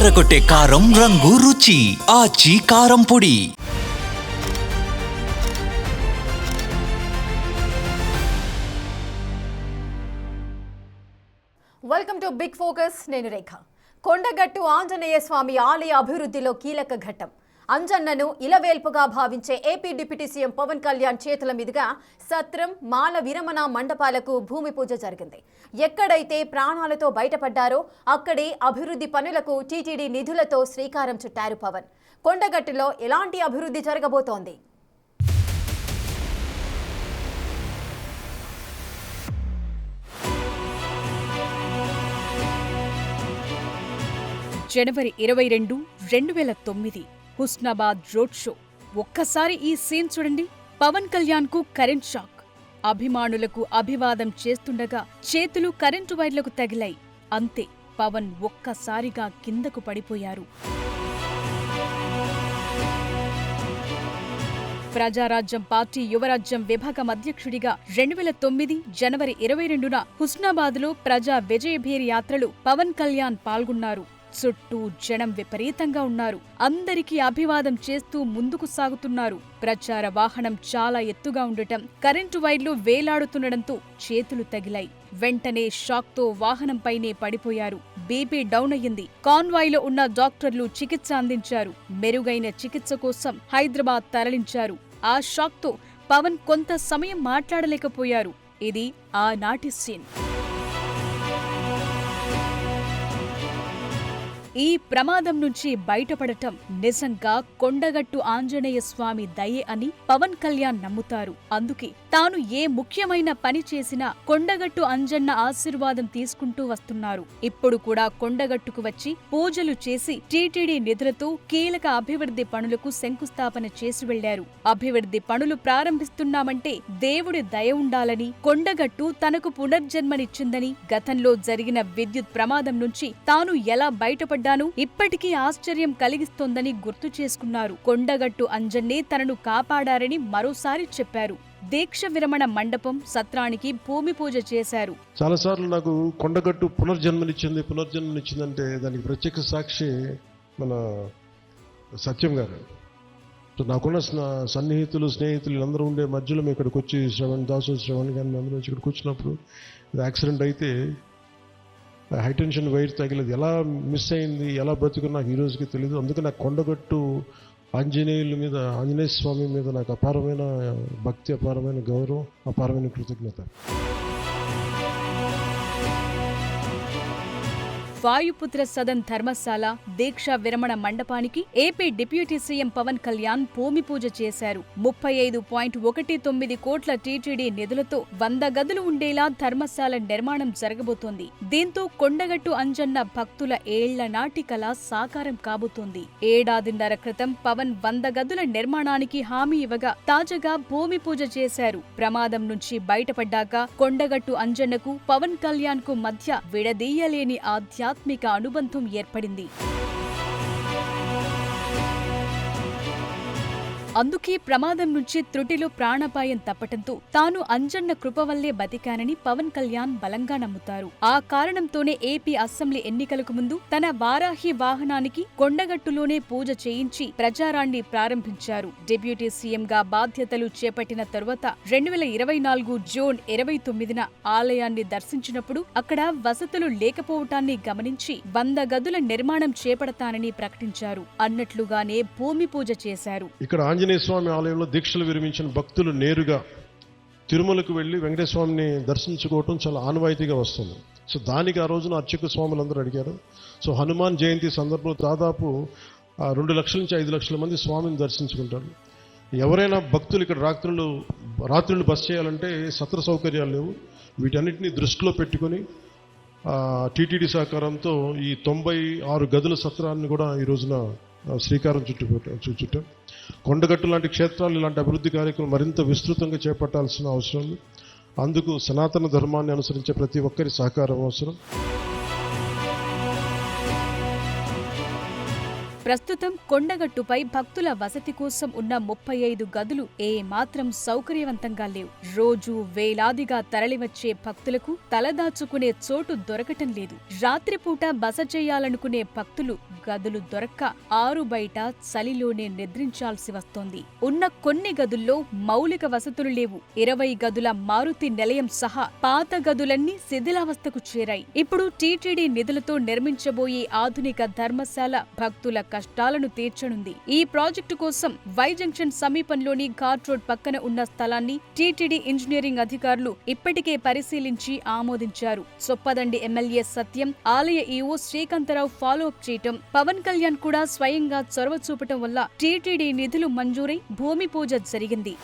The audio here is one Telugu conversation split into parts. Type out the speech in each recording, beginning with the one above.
అదరకొట్టే కారం రంగు రుచి ఆచి కారం పొడి. Welcome to big focus. నేను రేఖ. కొండగట్టు ఆంజనేయ స్వామి ఆలయ అభివృద్ధిలో కీలక ఘట్టం. అంజన్నను ఇలవేల్పుగా భావించే AP deputy CM Pawan Kalyan చేతుల మీదుగా సత్రం, మాల విరమణ మండపాలకు భూమి పూజ జరిగింది. ఎక్కడైతే ప్రాణాలతో బయటపడ్డారో అక్కడే అభివృద్ధి పనులకు టీటీడీ నిధులతో శ్రీకారం చుట్టారు పవన్. కొండగట్టులో ఎలాంటి అభివృద్ధి జరగబోతోంది? జనవరి 22, 2009 హుస్నాబాద్ రోడ్ షో. ఒక్కసారి ఈ సీన్ చూడండి. పవన్ కళ్యాణ్ కు కరెంట్ షాక్. అభిమానులకు అభివాదం చేస్తుండగా చేతులు కరెంటు వైర్లకు తగిలాయి. అంతే, పవన్ ఒక్కసారిగా కిందకు పడిపోయారు. ప్రజారాజ్యం పార్టీ యువరాజ్యం విభాగం అధ్యక్షుడిగా 2009 జనవరి 22న హుస్నాబాద్లో ప్రజా విజయభేరి యాత్రలు పవన్ కళ్యాణ్ పాల్గొన్నారు. చుట్టూ జనం విపరీతంగా ఉన్నారు. అందరికీ అభివాదం చేస్తూ ముందుకు సాగుతున్నారు. ప్రచార వాహనం చాలా ఎత్తుగా ఉండటం, కరెంటు వైర్లు వేలాడుతుండటంతో చేతులు తగిలాయి. వెంటనే షాక్తో వాహనంపైనే పడిపోయారు. బీపీ డౌన్ అయ్యింది. కాన్వాయ్లో ఉన్న డాక్టర్లు చికిత్స అందించారు. మెరుగైన చికిత్స కోసం హైదరాబాద్ తరలించారు. ఆ షాక్తో పవన్ కొంత సమయం మాట్లాడలేకపోయారు. ఇది ఆనాటి సీన్. ఈ ప్రమాదం నుంచి బయటపడటం నిజంగా కొండగట్టు ఆంజనేయ స్వామి దయే అని పవన్ కళ్యాణ్ నమ్ముతారు. అందుకే తాను ఏ ముఖ్యమైన పని చేసినా కొండగట్టు అంజన్న ఆశీర్వాదం తీసుకుంటూ వస్తున్నారు. ఇప్పుడు కూడా కొండగట్టుకు వచ్చి పూజలు చేసి టీటీడీ నిధులతో కీలక అభివృద్ధి పనులకు శంకుస్థాపన చేసి వెళ్లారు. అభివృద్ధి పనులు ప్రారంభిస్తున్నామంటే దేవుడి దయ ఉండాలని, కొండగట్టు తనకు పునర్జన్మనిచ్చిందని, గతంలో జరిగిన విద్యుత్ ప్రమాదం నుంచి తాను ఎలా బయటపడ్డాను ఇప్పటికీ ఆశ్చర్యం కలిగిస్తోందని గుర్తు చేసుకున్నారు. కొండగట్టు అంజన్నే తనను కాపాడారని మరోసారి చెప్పారు. దీక్ష విరమణ మండపం, సత్రానికి భూమి పూజ చేశారు. చాలాసార్లు నాకు కొండగట్టు పునర్జన్మనిచ్చిందంటే దానికి ప్రత్యక్ష సాక్షి మన సత్యం గారు. నాకున్న సన్నిహితులు, స్నేహితులు అందరూ ఉండే మధ్యలో మేము ఇక్కడికి వచ్చి శ్రవణ్ కానీ అందరూ ఇక్కడికి వచ్చినప్పుడు యాక్సిడెంట్ అయితే హైటెన్షన్ వైర్ తగిలేదు. ఎలా మిస్ అయింది, ఎలా బతుకు నాకు ఈ రోజుకి తెలియదు. అందుకే నాకు కొండగట్టు ఆంజనేయ స్వామి మీద నాకు అపారమైన భక్తి, అపారమైన గౌరవం, అపారమైన కృతజ్ఞత. వాయుపుత్ర సదన్ ధర్మశాల, దీక్షా విరమణ మండపానికి AP deputy CM Pawan Kalyan భూమి పూజ చేశారు. 35.19 కోట్ల టీటీడీ నిధులతో 100 గదులు ఉండేలా ధర్మశాల నిర్మాణం జరగబోతోంది. దీంతో కొండగట్టు అంజన్న భక్తుల ఏళ్ల నాటి కల సాకారం కాబోతోంది. ఏడాదిన్నర క్రితం పవన్ 100 గదుల నిర్మాణానికి హామీ ఇవ్వగా తాజాగా భూమి పూజ చేశారు. ప్రమాదం నుంచి బయటపడ్డాక కొండగట్టు అంజన్నకు పవన్ కళ్యాణ్ కు మధ్య విడదీయలేని ఆధ్యాత్మిక అనుబంధం ఏర్పడింది. అందుకే ప్రమాదం నుంచి త్రుటిలో ప్రాణాపాయం తప్పటంతో తాను అంజన్న కృప వల్లే బతికానని పవన్ కళ్యాణ్ బలంగా నమ్ముతారు. ఆ కారణంతోనే ఏపీ అసెంబ్లీ ఎన్నికలకు ముందు తన వారాహి వాహనానికి కొండగట్టులోనే పూజ చేయించి ప్రచారాన్ని ప్రారంభించారు. డిప్యూటీ సీఎంగా బాధ్యతలు చేపట్టిన తరువాత 2024 జూన్ 29న ఆలయాన్ని దర్శించినప్పుడు అక్కడ వసతులు లేకపోవటాన్ని గమనించి 100 గదుల నిర్మాణం చేపడతానని ప్రకటించారు. అన్నట్లుగానే భూమి పూజ చేశారు. ఆంజనేయ స్వామి ఆలయంలో దీక్షలు విరమించిన భక్తులు నేరుగా తిరుమలకు వెళ్లి వెంకటేశ్వర స్వామిని దర్శించుకోవటం చాలా ఆనవాయితీగా వస్తుంది. సో దానికి ఆ రోజున అర్చక స్వాములందరూ అడిగారు. సో హనుమాన్ జయంతి సందర్భంలో దాదాపు 2 లక్షల నుంచి 5 లక్షల మంది స్వామిని దర్శించుకుంటారు. ఎవరైనా భక్తులు ఇక్కడ రాత్రులు బస చేయాలంటే సత్ర సౌకర్యాలు లేవు. వీటన్నిటిని దృష్టిలో పెట్టుకొని టీటీడీ సహకారంతో ఈ 96 గదుల సత్రాన్ని కూడా ఈ రోజున శ్రీకారం చుట్టాం. కొండగట్టు లాంటి క్షేత్రాలు ఇలాంటి అభివృద్ధి కార్యక్రమం మరింత విస్తృతంగా చేపట్టాల్సిన అవసరం ఉంది. అందుకు సనాతన ధర్మాన్ని అనుసరించే ప్రతి ఒక్కరి సహకారం అవసరం. ప్రస్తుతం కొండగట్టుపై భక్తుల వసతి కోసం ఉన్న 35 గదులు ఏమాత్రం సౌకర్యవంతంగా లేవు. రోజు వేలాదిగా తరలివచ్చే భక్తులకు తలదాచుకునే చోటు దొరకటం లేదు. రాత్రిపూట బస చేయాలనుకునే భక్తులు గదులు దొరక్క ఆరు బయట చలిలోనే నిద్రించాల్సి వస్తోంది. ఉన్న కొన్ని గదుల్లో మౌలిక వసతులు లేవు. 20 గదుల మారుతి నిలయం సహా పాత గదులన్నీ శిథిలావస్థకు చేరాయి. ఇప్పుడు టీటీడీ నిధులతో నిర్మించబోయే ఆధునిక ధర్మశాల భక్తుల కష్టాలను తీర్చనుంది. ఈ ప్రాజెక్టు కోసం వై జంక్షన్ సమీపంలోని ఘాట్ రోడ్ పక్కన ఉన్న స్థలాన్ని టీటీడీ ఇంజనీరింగ్ అధికారులు ఇప్పటికే పరిశీలించి ఆమోదించారు. చొప్పదండి ఎమ్మెల్యే సత్యం, ఆలయ ఈవో శ్రీకాంతరావు ఫాలో అప్ చేయటం, పవన్ కళ్యాణ్ కూడా స్వయంగా చొరవ చూపటం వల్ల టీటీడీ నిధులు మంజూరై భూమి పూజ జరిగింది.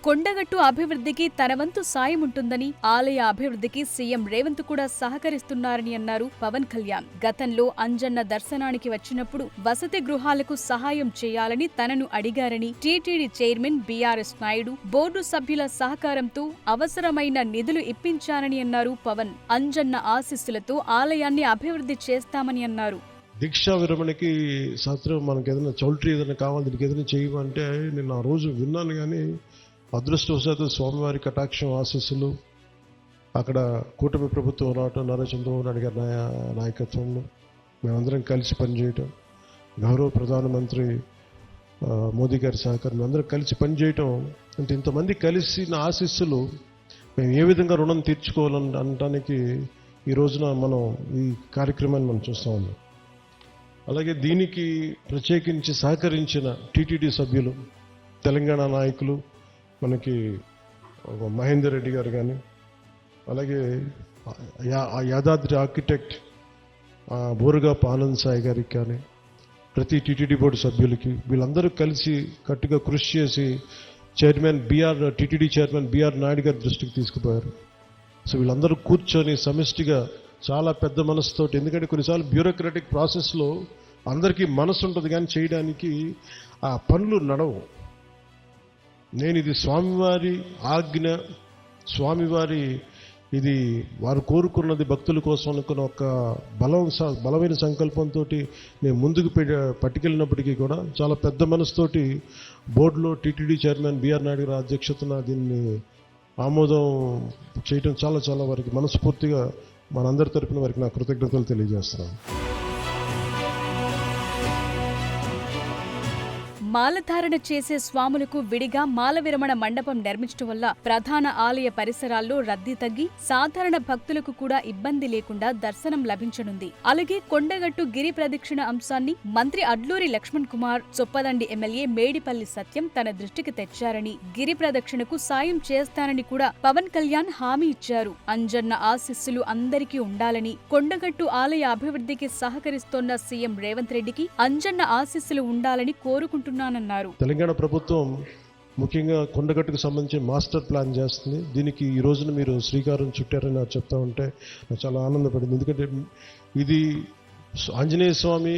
కొండగట్టు అభివృద్ధికి తన వంతు సాయం ఉంటుందని, ఆలయ అభివృద్ధికి సీఎం రేవంత్ కూడా సహకరిస్తున్నారని అన్నారు పవన్ కళ్యాణ్. గతంలో అంజన్న దర్శనానికి వచ్చినప్పుడు వసతి గృహాలకు సహాయం చేయాలని తనను అడిగారని, TTD chairman BRS Naidu board సభ్యుల సహకారంతో అవసరమైన నిధులు ఇప్పించారని అన్నారు పవన్. అంజన్న ఆశీస్సులతో ఆలయాన్ని అభివృద్ధి చేస్తామని అన్నారు. దీక్షా విరమణకి శాస్త్రం మనకి ఏదైనా చౌల్ట్రీ ఏదైనా కావాలి, దీనికి ఏదైనా చేయమంటే నేను ఆ రోజు విన్నాను. కానీ అదృష్టవశాత్తు స్వామివారి కటాక్షం ఆశీస్సులు, అక్కడ కూటమి ప్రభుత్వం రావటం, నారా చంద్రబాబు నాయుడు గారి నాయకత్వంలో మేమందరం కలిసి పనిచేయటం, గౌరవ ప్రధానమంత్రి మోదీ గారి సహకారం, అందరం కలిసి పనిచేయటం, అంటే ఇంతమంది కలిసి నా ఆశీస్సులు మేము ఏ విధంగా రుణం తీర్చుకోవాలని అనడానికి ఈ రోజున మనం ఈ కార్యక్రమాన్ని మనం చూస్తూ ఉన్నాం. అలాగే దీనికి ప్రత్యేకించి సహకరించిన టీటీడీ సభ్యులు, తెలంగాణ నాయకులు, మనకి మహేందర్ రెడ్డి గారు కానీ, అలాగే యాదాద్రి ఆర్కిటెక్ట్ బోరుగాపు ఆనంద్ సాయి గారికి కానీ, ప్రతి టీటీడీ బోర్డు సభ్యులకి, వీళ్ళందరూ కలిసి కట్టుగా కృషి చేసి టీటీడీ చైర్మన్ బీఆర్ నాయుడు గారి దృష్టికి తీసుకుపోయారు. సో వీళ్ళందరూ కూర్చొని సమిష్టిగా చాలా పెద్ద మనసుతోటి, ఎందుకంటే కొన్నిసార్లు బ్యూరోక్రాటిక్ ప్రాసెస్లో అందరికీ మనసు ఉంటుంది కానీ చేయడానికి ఆ పనులు నడవు. నేను ఇది స్వామివారి ఆజ్ఞ, స్వామివారి ఇది వారు కోరుకున్నది భక్తుల కోసం అనుకున్న ఒక బలమైన సంకల్పంతో నేను ముందుకు పట్టుకెళ్ళినప్పటికీ కూడా చాలా పెద్ద మనసుతోటి బోర్డులో టీటీడీ చైర్మన్ బీఆర్ నాయుడు గారి అధ్యక్షతన దీన్ని ఆమోదం చేయడం చాలా చాలా వారికి మనస్ఫూర్తిగా మనందరి తరపున వారికి నా కృతజ్ఞతలు తెలియజేస్తున్నాను. మాలధారణ చేసే స్వాములకు విడిగా మాల విరమణ మండపం నిర్మించడం వల్ల ప్రధాన ఆలయ పరిసరాల్లో రద్దీ తగ్గి సాధారణ భక్తులకు కూడా ఇబ్బంది లేకుండా దర్శనం లభించనుంది. అలాగే కొండగట్టు గిరి ప్రదక్షిణ అంశాన్ని మంత్రి అడ్లూరి లక్ష్మణ్ కుమార్, చొప్పదండి ఎమ్మెల్యే మేడిపల్లి సత్యం తన దృష్టికి తెచ్చారని, గిరి ప్రదక్షిణకు సాయం చేస్తానని కూడా పవన్ కళ్యాణ్ హామీ ఇచ్చారు. అంజన్న ఆశీస్సులు అందరికీ ఉండాలని, కొండగట్టు ఆలయ అభివృద్ధికి సహకరిస్తోన్న సీఎం రేవంత్ రెడ్డికి అంజన్న ఆశీస్సులు ఉండాలని కోరుకుంటున్నారు. తెలంగాణ ప్రభుత్వం ముఖ్యంగా కొండగట్టుకు సంబంధించి మాస్టర్ ప్లాన్ చేస్తుంది. దీనికి ఈ రోజున మీరు శ్రీకారం చుట్టారని నాకు చెప్తా ఉంటే నాకు చాలా ఆనందపడింది. ఎందుకంటే ఇది ఆంజనేయ స్వామి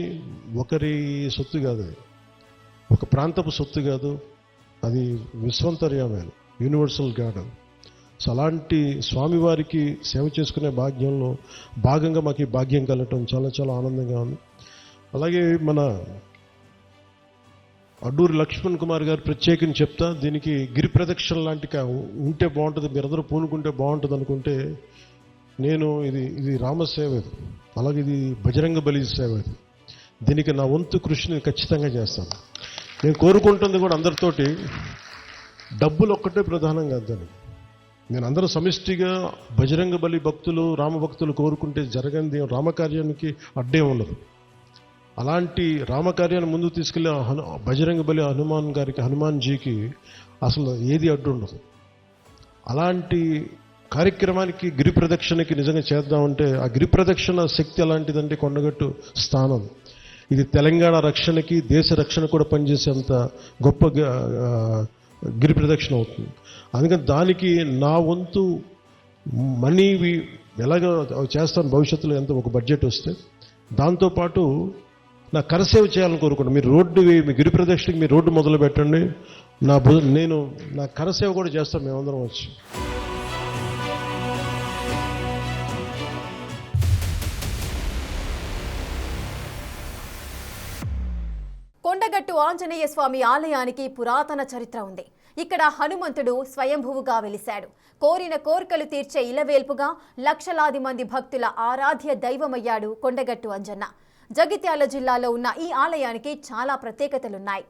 ఒకరి సొత్తు కాదు, ఒక ప్రాంతపు సొత్తు కాదు, అది విశ్వంతర్యామైన యూనివర్సల్ గాడ్. సో అలాంటి స్వామివారికి సేవ చేసుకునే భాగ్యంలో భాగంగా మాకు ఈ భాగ్యం కలగటం చాలా చాలా ఆనందంగా ఉంది. అలాగే మన అడ్డూరి లక్ష్మణ్ కుమార్ గారు ప్రత్యేకించి చెప్తా, దీనికి గిరి ప్రదక్షిణ లాంటి ఉంటే బాగుంటుంది, మీరందరూ పూనుకుంటే బాగుంటుంది అనుకుంటే, నేను ఇది రామసేవ, అలాగే ఇది బజరంగ బలి సేవ, దీనికి నా వంతు కృషిని ఖచ్చితంగా చేస్తాను. నేను కోరుకుంటుంది కూడా అందరితోటి డబ్బులు ఒక్కటే ప్రధానం కాదు. నేను అందరూ సమిష్టిగా బజరంగ బలి భక్తులు, రామభక్తులు కోరుకుంటే జరగనిది రామకార్యానికి అడ్డే ఉండదు. అలాంటి రామకార్యాన్ని ముందుకు తీసుకెళ్లే బజరంగ బలి హనుమాన్జీకి అసలు ఏది అడ్డు ఉండదు. అలాంటి కార్యక్రమానికి గిరి ప్రదక్షిణకి నిజంగా చేద్దామంటే ఆ గిరి ప్రదక్షిణ శక్తి ఎలాంటిదంటే కొండగట్టు స్థానం ఇది తెలంగాణ రక్షణకి, దేశ రక్షణ కూడా పనిచేసేంత గొప్ప గిరి ప్రదక్షిణ అవుతుంది. అందుకని దానికి నా వంతు మనీ ఎలాగ చేస్తాను భవిష్యత్తులో, ఎంత ఒక బడ్జెట్ వస్తే దాంతోపాటు నా కరసేవ చేయాలని కోరుకుంటాను. మీరు మీ గిరి ప్రదక్షిణకి మీరు రోడ్డు మొదలు పెట్టండి, నేను నా కరసేవ కూడా చేస్తాను మేమందరం వచ్చి. కొండగట్టు ఆంజనేయ స్వామి ఆలయానికి పురాతన చరిత్ర ఉంది. ఇక్కడ హనుమంతుడు స్వయంభువుగా వెలిశాడు. కోరిన కోర్కెలు తీర్చే ఇలవేల్పుగా లక్షలాది మంది భక్తుల ఆరాధ్య దైవమయ్యాడు కొండగట్టు అంజన్న. జగిత్యాల జిల్లాలో ఉన్న ఈ ఆలయానికి చాలా ప్రత్యేకతలున్నాయి.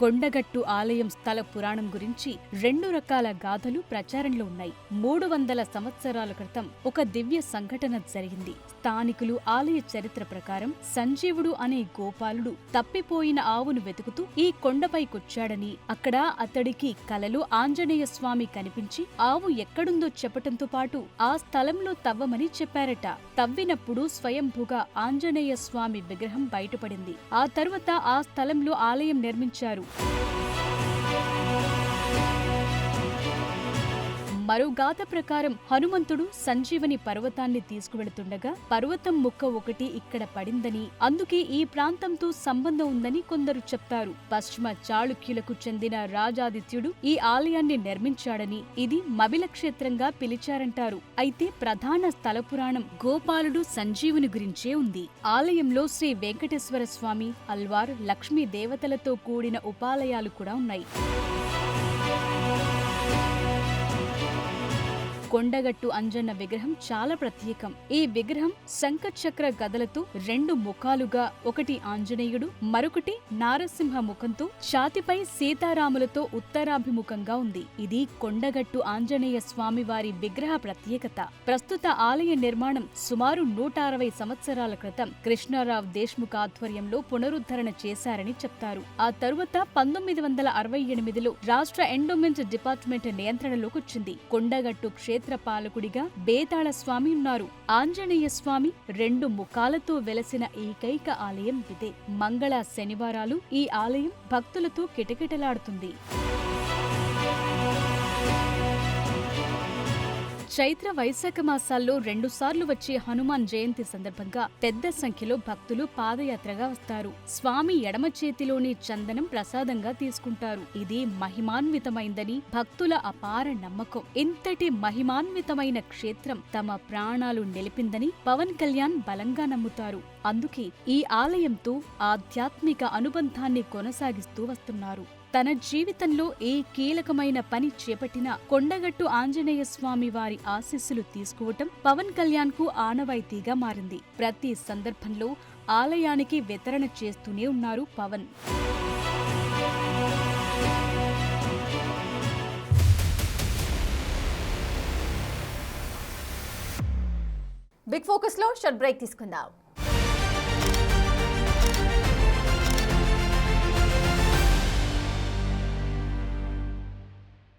కొండగట్టు ఆలయం స్థల పురాణం గురించి 2 రకాల గాథలు ప్రచారంలో ఉన్నాయి. 300 సంవత్సరాల క్రితం ఒక దివ్య సంఘటన జరిగింది. స్థానికులు ఆలయ చరిత్ర ప్రకారం సంజీవుడు అనే గోపాలుడు తప్పిపోయిన ఆవును వెతుకుతూ ఈ కొండపైకొచ్చాడని, అక్కడ అతడికి కలలో ఆంజనేయ స్వామి కనిపించి ఆవు ఎక్కడుందో చెప్పటంతో పాటు ఆ స్థలంలో తవ్వమని చెప్పారట. తవ్వినప్పుడు స్వయంభుగా ఆంజనేయ స్వామి విగ్రహం బయటపడింది. ఆ తరువాత ఆ స్థలంలో ఆలయం నిర్మించారు. మరో గాథ ప్రకారం హనుమంతుడు సంజీవని పర్వతాన్ని తీసుకువెడుతుండగా పర్వతం ముక్క ఒకటి ఇక్కడ పడిందని, అందుకే ఈ ప్రాంతంతో సంబంధం ఉందని కొందరు చెప్తారు. పశ్చిమ చాళుక్యులకు చెందిన రాజాదిత్యుడు ఈ ఆలయాన్ని నిర్మించాడని, ఇది మబిల క్షేత్రంగా పిలిచారంటారు. అయితే ప్రధాన స్థల పురాణం గోపాలుడు సంజీవుని గురించే ఉంది. ఆలయంలో శ్రీ వెంకటేశ్వర స్వామి, అల్వార్, లక్ష్మీ దేవతలతో కూడిన ఉపాలయాలు కూడా ఉన్నాయి. కొండగట్టు అంజన్న విగ్రహం చాలా ప్రత్యేకం. ఈ విగ్రహం శంఖచక్ర గదలతో 2 ముఖాలుగా, ఒకటి ఆంజనేయుడు, మరొకటి నారసింహ ముఖంతో, ఛాతిపై సీతారాములతో ఉత్తరాభిముఖంగా ఉంది. ఇది కొండగట్టు ఆంజనేయ స్వామి వారి విగ్రహ ప్రత్యేకత. ప్రస్తుత ఆలయ నిర్మాణం సుమారు 160 సంవత్సరాల క్రితం కృష్ణారావు దేశ్ముఖ్ ఆధ్వర్యంలో పునరుద్ధరణ చేశారని చెప్తారు. ఆ తరువాత 1968లో రాష్ట్ర ఎండోమెంట్ డిపార్ట్మెంట్ నియంత్రణలోకి వచ్చింది. కొండగట్టు క్షేత్రపాలకుడిగా బేతాళ స్వామి ఉన్నారు. ఆంజనేయ స్వామి 2 ముఖాలతో వెలసిన ఏకైక ఆలయం ఇదే. మంగళ శనివారాలు ఈ ఆలయం భక్తులతో కిటకిటలాడుతుంది. చైత్ర వైశాఖ మాసాల్లో 2 సార్లు వచ్చే హనుమాన్ జయంతి సందర్భంగా పెద్ద సంఖ్యలో భక్తులు పాదయాత్రగా వస్తారు. స్వామి ఎడమ చేతిలోని చందనం ప్రసాదంగా తీసుకుంటారు. ఇది మహిమాన్వితమైందని భక్తుల అపార నమ్మకం. ఇంతటి మహిమాన్వితమైన క్షేత్రం తమ ప్రాణాలు నిలిపిందని పవన్ కళ్యాణ్ బలంగా నమ్ముతారు. అందుకే ఈ ఆలయంతో ఆధ్యాత్మిక అనుబంధాన్ని కొనసాగిస్తూ వస్తున్నారు. తన జీవితంలో ఏ కీలకమైన పని చేపట్టినా కొండగట్టు ఆంజనేయ స్వామి వారి ఆశీస్సులు తీసుకోవటం పవన్ కళ్యాణ్ కు ఆనవాయితీగా మారింది. ప్రతి సందర్భంలో ఆలయానికి వితరణ చేస్తూనే ఉన్నారు పవన్. బిగ్ ఫోకస్ లో షార్ట్ బ్రేక్ తీసుకుందాం.